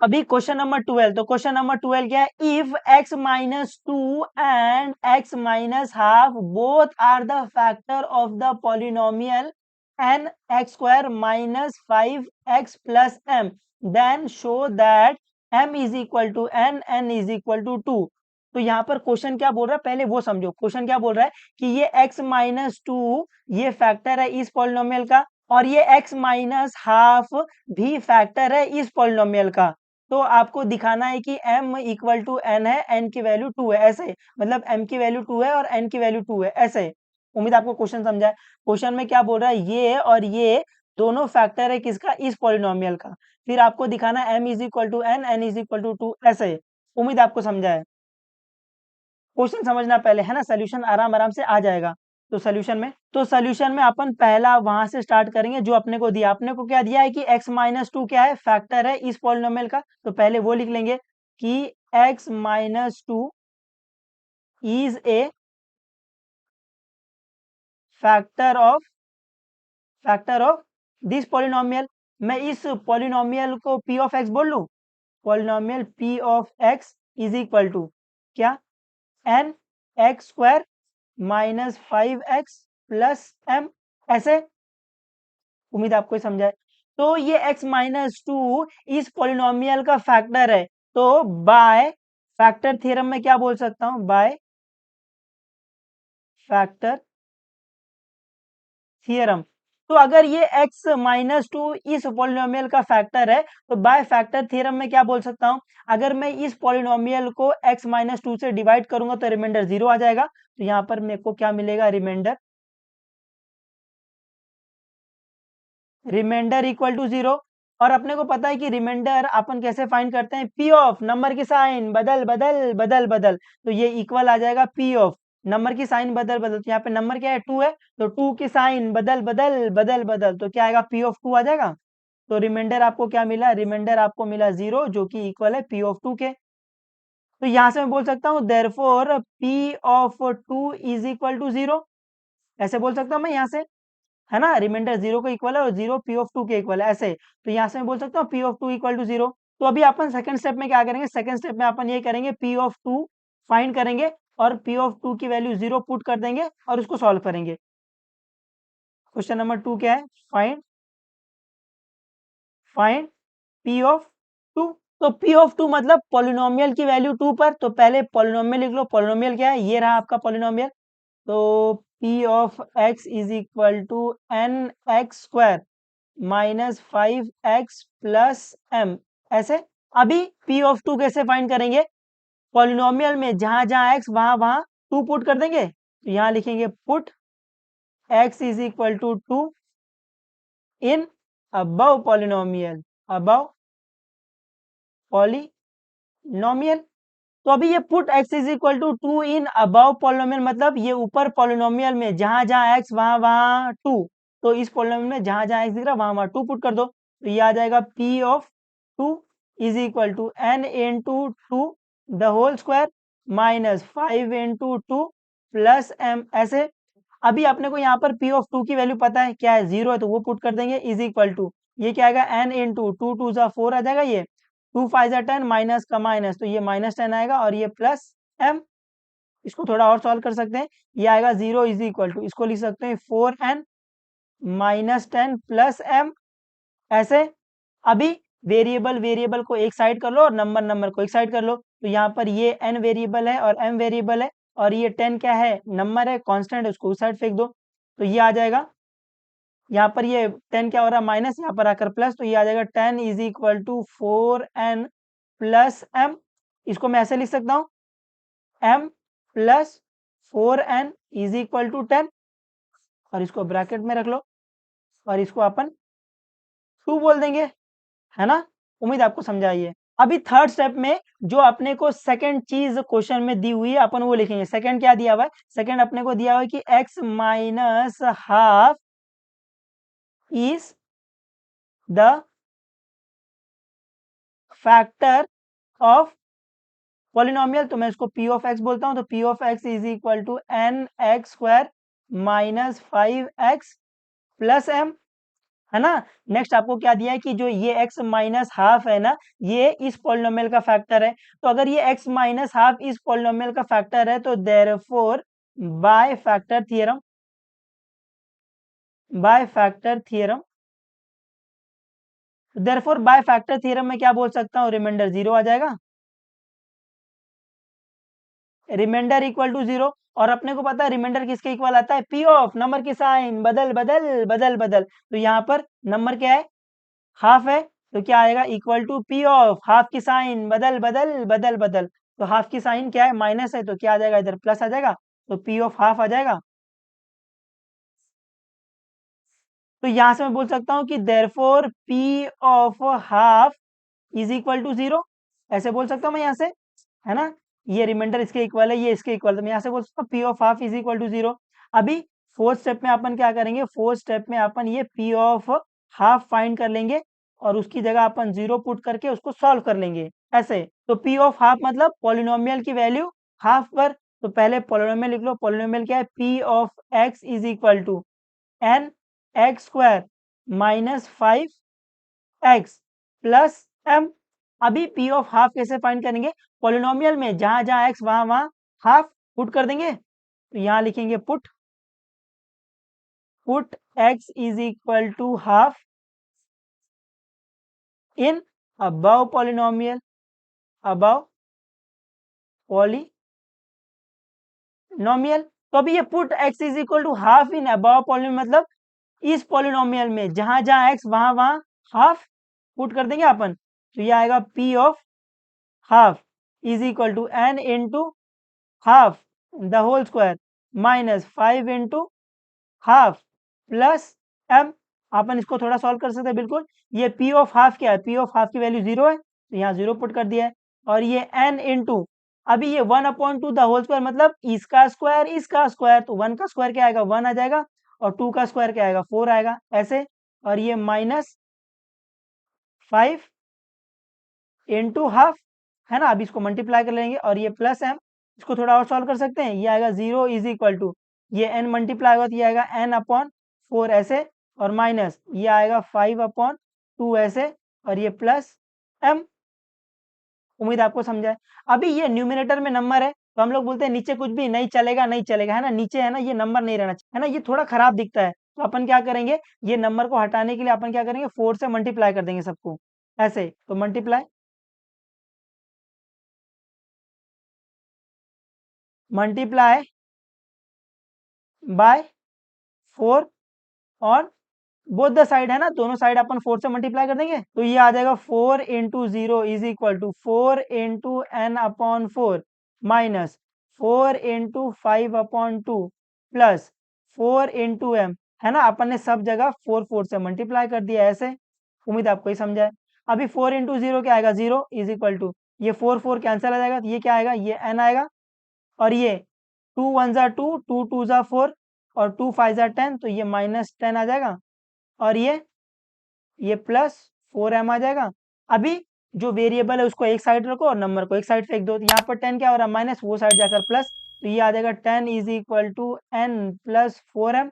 अभी question number 12, तो question number 12 क्या है, if x minus two and x minus half both are the factor of the polynomial n x square minus 5x plus m, then show that m is equal to n is equal to 2। तो यहाँ पर question क्या बोल रहा है, पहले वो समझो। क्वेश्चन क्या बोल रहा है कि ये x माइनस टू ये फैक्टर है इस पॉलिनोमियल का, और ये x माइनस हाफ भी फैक्टर है इस पॉलिनोमियल का। तो आपको दिखाना है कि m इक्वल टू n है, n की वैल्यू 2 है, ऐसे मतलब m की वैल्यू 2 है और n की वैल्यू 2 है, ऐसे। उम्मीद आपको क्वेश्चन समझा है। क्वेश्चन में क्या बोल रहा है, ये और ये दोनों फैक्टर है किसका, इस पॉलिनोमियल का। फिर आपको दिखाना है m is equal to n is equal to 2, ऐसे। उम्मीद आपको समझा है। क्वेश्चन समझना पहले, है ना, सोल्यूशन आराम आराम से आ जाएगा। तो सोल्यूशन में अपन पहला वहां से स्टार्ट करेंगे जो अपने को दिया। अपने को क्या दिया है कि x माइनस टू क्या है, फैक्टर है इस पॉलिनोमियल का, तो पहले वो लिख लेंगे कि x minus two is a factor of this polynomial. मैं इस पॉलिनोमियल को p ऑफ x बोल लूं। Polynomial p of x is equal to क्या, n x square minus 5x plus m, ऐसे। उम्मीद आपको ये समझा है। तो ये x माइनस टू इस पॉलिनोमियल का फैक्टर है, तो बाय फैक्टर थ्योरम में क्या बोल सकता हूं, बाय फैक्टर थ्योरम। तो अगर ये x माइनस टू इस पॉलिनोमियल का फैक्टर है, तो बाय फैक्टर थ्योरम में क्या बोल सकता हूं, अगर मैं इस पॉलिनोमियल को x माइनस टू से डिवाइड करूंगा तो रिमाइंडर 0 आ जाएगा। तो यहाँ पर मेरे को क्या मिलेगा, रिमाइंडर इक्वल टू 0। और अपने को पता है कि रिमाइंडर अपन कैसे फाइंड करते हैं, p ऑफ नंबर की साइन बदल बदल बदल बदल, तो ये इक्वल आ जाएगा p ऑफ नंबर की साइन बदल बदल। तो यहाँ पे नंबर क्या है, 2 है, तो 2 की साइन बदल बदल बदल बदल, तो क्या आएगा, p ऑफ 2 आ जाएगा। तो रिमाइंडर आपको क्या मिला, रिमाइंडर आपको मिला 0, जो कि इक्वल है p ऑफ 2 के। तो यहाँ से मैं बोल सकता हूँ therefore p of 2 is equal to 0, ऐसे बोल सकता हूँ मैं यहाँ से, है ना। रिमाइंडर 0 के इक्वल है और 0 p ऑफ 2 के इक्वल है, ऐसे। तो यहाँ से मैं बोल सकता हूँ p ऑफ 2 इक्वल टू 0। तो अभी अपन सेकंड स्टेप में क्या करेंगे, सेकंड स्टेप में अपन ये करेंगे p ऑफ 2 फाइंड करेंगे और p ऑफ 2 की वैल्यू 0 पुट कर देंगे और उसको सॉल्व करेंगे। क्वेश्चन नंबर 2 क्या है, फाइंड फाइंड p ऑफ 2। तो p ऑफ 2 मतलब पॉलिनोमियल की वैल्यू 2 पर, तो पहले पॉलिनोमियल लिख लो। पॉलिनोमियल क्या है, ये रहा आपका पॉलिनोमियल। तो p of x is equal to n x square minus 5x plus m, ऐसे। अभी p ऑफ 2 कैसे फाइंड करेंगे, पॉलिनोमियल में जहां जहां x वहां वहां 2 पुट कर देंगे। तो यहां लिखेंगे put x is equal to 2 in above polynomial, above polynomial. तो अभी ये put x is equal to 2 in above polynomial, मतलब ये ऊपर पॉलिनोमियल में जहां जहां x वहां वहां 2, तो इस पॉलिनोमियल में जहां जहां x दिख रहा है वहां वहां 2 पुट कर दो। तो ये आ जाएगा p of 2 is equal to n into 2 the whole square minus 5 into 2 plus m, ऐसे। अभी अपने को यहाँ पर p ऑफ 2 की वैल्यू पता है क्या है, 0 है, तो वो पुट कर देंगे इज इक्वल टू, ये क्या आएगा, n इंटू 2 2 जा 4 आ जाएगा, ये 2 5 जा 10 माइनस का माइनस, तो ये माइनस 10 आएगा और ये प्लस m। इसको थोड़ा और सॉल्व कर सकते हैं, ये आएगा 0 इज इक्वल टू, इसको लिख सकते हैं 4n माइनस 10 प्लस m, ऐसे। अभी वेरिएबल वेरिएबल को एक साइड कर लो और नंबर नंबर को एक साइड कर लो। तो यहाँ पर ये n वेरिएबल है और m वेरिएबल है, और ये 10 क्या है, नंबर है, कांस्टेंट है, उसको उस साइड फेंक दो। तो ये आ जाएगा, यहाँ पर ये 10 क्या हो रहा है, माइनस, यहाँ पर आकर प्लस, तो ये आ जाएगा 10 is equal to 4n plus m। इसको मैं ऐसे लिख सकता हूँ, m plus 4n is equal to 10, और इसको ब्रैकेट में रख लो और इसको अपन 2 बोल देंगे, है ना। उम्मीद आपको समझाइए। अभी थर्ड स्टेप में जो अपने को सेकंड चीज क्वेश्चन में दी हुई है अपन वो लिखेंगे। सेकंड क्या दिया हुआ है, सेकंड अपने को दिया हुआ है कि x minus half is the factor of polynomial. तो मैं इसको p ऑफ x बोलता हूं, तो p of x is equal to n x square minus 5x plus m। है ना। नेक्स्ट आपको क्या दिया है कि जो ये x माइनस हाफ है ना, ये इस पॉलिनोमियल का फैक्टर है। तो अगर ये x माइनस हाफ इस पॉलिनोमियल का फैक्टर है तो therefore by factor theorem, by factor theorem, therefore by factor theorem में क्या बोल सकता हूँ, रिमाइंडर 0 आ जाएगा, रिमाइंडर इक्वल टू 0। और अपने को पता है रिमाइंडर किसके इक्वल आता है, पी ऑफ नंबर की साइन बदल बदल बदल बदल। तो यहाँ पर नंबर क्या है, हाफ है, तो क्या आएगा, equal to P of half की साइन बदल बदल बदल बदल। तो हाफ की साइन क्या है, माइनस है, तो क्या आ जाएगा, इधर प्लस आ जाएगा, तो पी ऑफ हाफ आ जाएगा। तो यहां से मैं बोल सकता हूँ कि therefore P of half is equal to 0, ऐसे बोल सकता हूँ मैं यहाँ से, है ना। ये रिमाइंडर इसके इक्वल है, ये इसके इक्वल, तो मैं यहाँ से बोल सकता हूँ P of half is equal to 0। अभी फोर्थ स्टेप में अपन क्या करेंगे, फोर्थ स्टेप में अपन ये पी ऑफ हाफ फाइंड कर लेंगे और उसकी जगह अपन 0 पुट करके उसको सॉल्व कर लेंगे ऐसे। तो पी ऑफ हाफ मतलब पॉलिनोमियल की वैल्यू हाफ पर। तो पहले पॉलिनोमियल लिख लो, पॉलिनोमियल क्या है, P of x is equal to n x square minus 5x plus m। अभी पी ऑफ हाफ कैसे फाइंड करेंगे, पॉलिनोमियल में जहां जहां x वहां वहां हाफ पुट कर देंगे। तो यहां लिखेंगे put x is equal to half in above polynomial, above polynomial. तो अभी ये put x is equal to half in above polynomial मतलब इस पॉलिनोमियल में जहां जहां x वहां वहां हाफ पुट कर देंगे अपन। तो ये आएगा p of half is equal to n into half the whole square minus 5 into half plus m। अपन इसको थोड़ा सॉल्व कर सकते हैं बिल्कुल। ये p ऑफ हाफ क्या है, p ऑफ हाफ की वैल्यू 0 है, तो यहाँ 0 पुट कर दिया है। और ये n इंटू, अभी ये 1/2 द होल स्क्वायर मतलब इसका स्क्वायर, तो 1 का स्क्वायर क्या आएगा, 1 आ जाएगा, और 2 का स्क्वायर क्या आएगा, 4 आएगा ऐसे। और ये माइनस 5 इंटू हाफ, है ना। अब इसको मल्टीप्लाई कर लेंगे और ये प्लस m, इसको थोड़ा और सॉल्व कर सकते हैं। ये आएगा 0 इज इक्वल टू, ये n मल्टीप्लाई होगा तो ये आएगा n अपॉन 4 ऐसे, और माइनस ये आएगा 5/2 ऐसे, और ये प्लस m। उम्मीद आपको समझा है। अभी ये न्यूमिनेटर में नंबर है, तो हम लोग बोलते हैं नीचे कुछ भी नहीं चलेगा, नहीं चलेगा, है ना। नीचे है ना, ये नंबर नहीं रहना चाहिए, है ना, ये थोड़ा खराब दिखता है। तो अपन क्या करेंगे, ये नंबर को हटाने के लिए अपन क्या करेंगे, 4 से मल्टीप्लाई कर देंगे सबको ऐसे। तो मल्टीप्लाई, मल्टीप्लाई बाय 4 और बोथ द साइड, है ना, दोनों साइड अपन 4 से मल्टीप्लाई कर देंगे। तो ये आ जाएगा 4 into 0 is equal to 4 into n upon 4 minus 4 into 5/2 plus 4 into m, है ना। अपन ने सब जगह 4 से मल्टीप्लाई कर दिया ऐसे। उम्मीद आपको ही समझा है। अभी 4 इंटू 0 क्या आएगा, 0 इज इक्वल टू, ये 4 कैंसिल आ जाएगा, तो ये क्या आएगा, ये एन आएगा, और ये 2 1 ज़ा 2, 2 2 ज़ा 4, और 2 5 ज़ा 10, तो ये माइनस 10 आ जाएगा, और ये प्लस 4m आ जाएगा। अभी जो वेरिएबल है उसको एक साइड रखो और नंबर को एक साइड फेंक दो, तो यहाँ पर 10 क्या हो रहा है, माइनस, वो साइड जाकर प्लस, तो ये आ जाएगा 10 is equal to n plus 4m।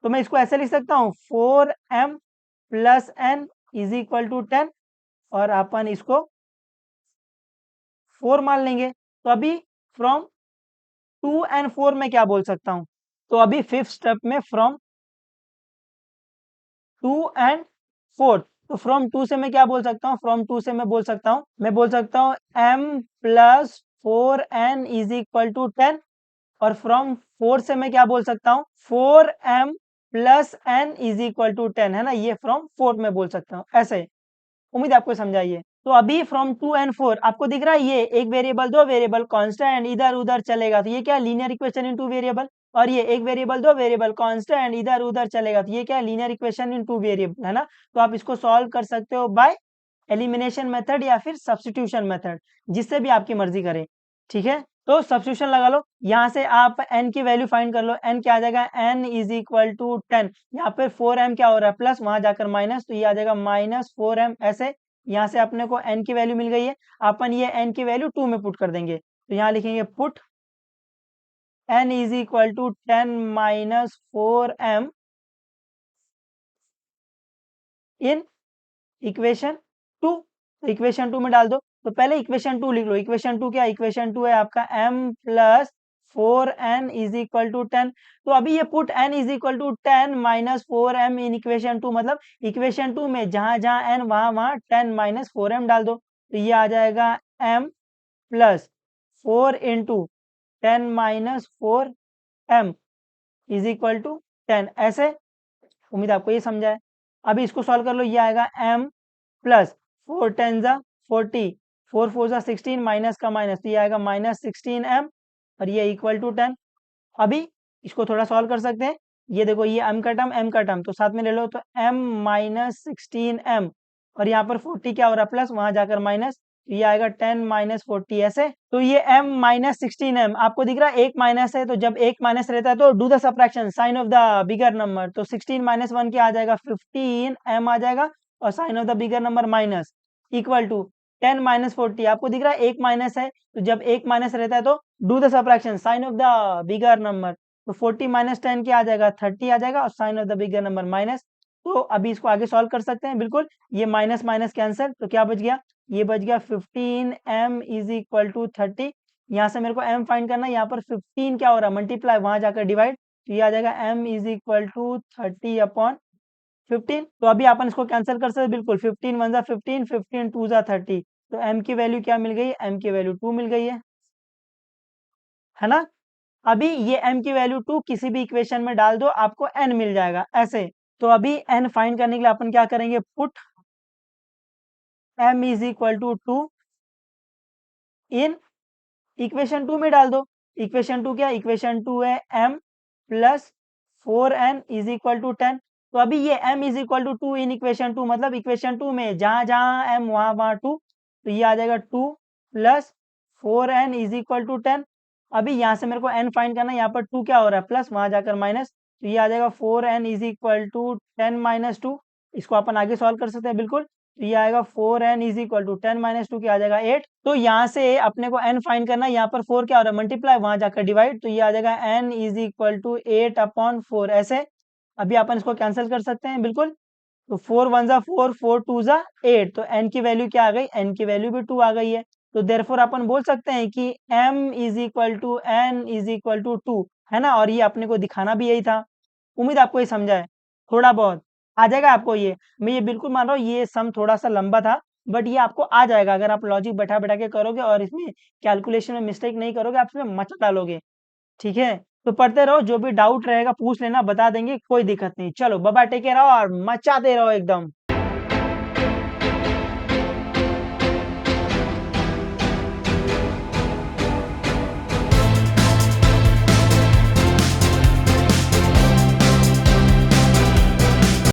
तो मैं इसको ऐसे लिख सकता हूँ 4m plus n is equal to 10, और अपन इसको 4 मान लेंगे। तो अभी फ्रॉम 2 एंड 4 में क्या बोल सकता हूँ, तो अभी फिफ्थ स्टेप में फ्रॉम 2 एंड 4, तो फ्रॉम 2 से मैं क्या बोल सकता हूँ, फ्रॉम 2 से मैं बोल सकता हूँ m plus 4n is equal to 10, और फ्रॉम 4 से मैं क्या बोल सकता हूँ, 4m plus n is equal to 10, है ना। ये फ्रॉम 4 में बोल सकता हूँ ऐसे। उम्मीद आपको समझाइए। तो अभी फ्रॉम 2 एंड 4 आपको दिख रहा है, ये एक वेरिएबल, दो वेरिएबल कांस्टेंट इधर उधर चलेगा, तो ये क्या, linear equation in two variable. और ये एक वेरिएबल, दो वेरिएबल कांस्टेंट इधर उधर चलेगा, तो ये क्या, linear equation in two variable, है ना। तो आप इसको सॉल्व कर सकते हो बाय एलिमिनेशन मेथड या फिर सब्स्टिट्यूशन मेथड, जिससे भी आपकी मर्जी करे, ठीक है। तो सब्स्टिट्यूशन लगा लो, यहाँ से आप n की वैल्यू फाइंड कर लो, n क्या आ जाएगा, n इज इक्वल टू 10, यहाँ पे 4m क्या हो रहा है, प्लस, वहां जाकर माइनस, तो ये आ जाएगा माइनस 4m ऐसे। यहाँ से अपने को n की वैल्यू मिल गई है, अपन ये n की वैल्यू 2 में पुट कर देंगे, तो यहाँ लिखेंगे put n is equal to 10 minus 4m in equation 2, तो इक्वेशन 2 में डाल दो। तो पहले इक्वेशन 2 लिख लो। इक्वेशन 2 क्या? इक्वेशन 2 है आपका m plus 4n is equal to 10। तो अभी ये put n is equal to 10 minus 4m in equation 2, मतलब इक्वेशन 2 में जहां जहां n वहां वहां 10 माइनस 4m डाल दो। तो ये आ जाएगा m plus 4 into 10 minus 4m is equal to 10। ऐसे उम्मीद आपको ये समझा है। अभी इसको सॉल्व कर लो। ये आएगा m प्लस 4 10 जा 40, 4 4 जा 16, माइनस का माइनस, तो ये आएगा माइनस 16m और ये इक्वल टू 10। अभी इसको थोड़ा सॉल्व कर सकते हैं। ये देखो, ये m का टर्म तो साथ में ले लो, तो m माइनस 16m और यहाँ पर 40 क्या हो रहा है? प्लस, वहां जाकर माइनस, तो ये आएगा 10 माइनस 40। ऐसे तो ये m माइनस 16m आपको दिख रहा है, एक माइनस है, तो जब एक माइनस रहता है तो do the subtraction sign of the bigger number. तो 16 माइनस 1 क्या आ जाएगा? 15m आ जाएगा और sign of the bigger number minus, equal to 10 minus 40। आपको दिख रहा है एक माइनस है, तो जब एक माइनस रहता है तो do the subtraction sign of the bigger number. तो 40 माइनस 10 क्या आ जाएगा? 30 आ जाएगा और sign of the bigger number minus. तो अभी इसको आगे सॉल्व कर सकते हैं बिल्कुल। ये माइनस माइनस कैंसिल, तो क्या बच गया? ये बच गया 15m इज इक्वल टू 30। यहाँ से मेरे को m फाइंड करना है। यहाँ पर 15 क्या हो रहा है? मल्टीप्लाई, वहां जाकर डिवाइड, तो ये आ जाएगा m is equal to 30 upon 15। तो अभी अपन इसको कैंसिल कर सकते हैं बिल्कुल। 15 1 जा 15, 15 2 जा 30, तो m की वैल्यू क्या मिल गई? m की वैल्यू 2 मिल गई है ना? अभी ये m की वैल्यू 2 किसी भी इक्वेशन में डाल दो, आपको n मिल जाएगा ऐसे। तो अभी n फाइंड करने के लिए अपन क्या करेंगे? Put m is equal to 2 in equation 2 में डाल दो। इक्वेशन 2 क्या? इक्वेशन 2 है m plus 4n is equal to 10। तो अभी ये m is equal to 2 in equation 2, मतलब इक्वेशन 2 में जहां जहां m वहां वहां 2, तो ये आ जाएगा 2 plus 4n is equal to 10। अभी यहाँ से मेरे को n फाइंड करना है। यहाँ पर 2 क्या हो रहा है? प्लस, वहां जाकर माइनस, तो ये आ जाएगा 4n is equal to 10 minus 2। इसको अपन आगे सॉल्व कर सकते हैं बिल्कुल। तो ये आएगा 4n is equal to 10 minus 2 क्या आ जाएगा? 8। तो यहाँ से अपने को n फाइंड करना है। यहाँ पर 4 क्या हो रहा है? मल्टीप्लाई, वहां जाकर डिवाइड, तो ये आ जाएगा n is equal to 8 upon 4। ऐसे अभी अपन इसको कैंसिल कर सकते हैं बिल्कुल। तो 4 1 जा 4, 4 2 जा 8, तो n की वैल्यू क्या आ गई? n की वैल्यू भी 2 आ गई है। तो देयरफॉर अपन बोल सकते हैं कि m is equal to n is equal to 2, है ना? और ये अपने को दिखाना भी यही था। उम्मीद आपको ये समझा है। थोड़ा बहुत आ जाएगा आपको ये, मैं ये बिल्कुल मान रहा हूँ। ये सम थोड़ा सा लंबा था, बट ये आपको आ जाएगा अगर आप लॉजिक बैठा बैठा के करोगे और इसमें कैलकुलेशन में मिस्टेक नहीं करोगे, आप इसमें मचा डालोगे। ठीक है, तो पढ़ते रहो, जो भी डाउट रहेगा पूछ लेना, बता देंगे, कोई दिक्कत नहीं। चलो बाबा, टेक केयर, और मचाते रहो एकदम।